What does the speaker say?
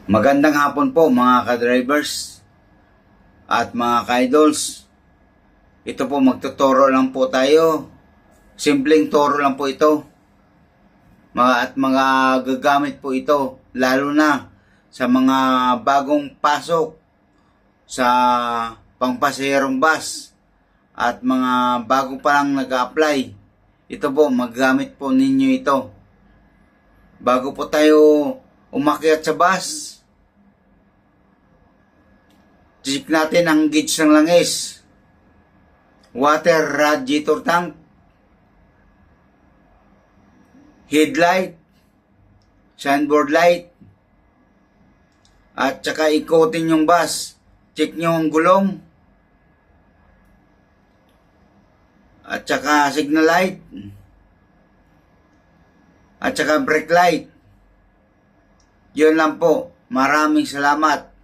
Magandang hapon po mga ka-drivers at mga ka-idols. Ito po, magtuturo lang po tayo. Simpleng turo lang po ito. At mga gagamit po ito, lalo na sa mga bagong pasok sa pangpasahirong bus at mga bago pa lang nag-a-apply. Ito po, maggamit po ninyo ito. Bago po tayo umakyat sa bus, check natin ang gauge ng langis, water radiator tank, headlight, signboard light, at saka ikotin yung bus. Check nyo ang gulong, at saka signal light, at saka brake light. Yun lang po. Maraming salamat.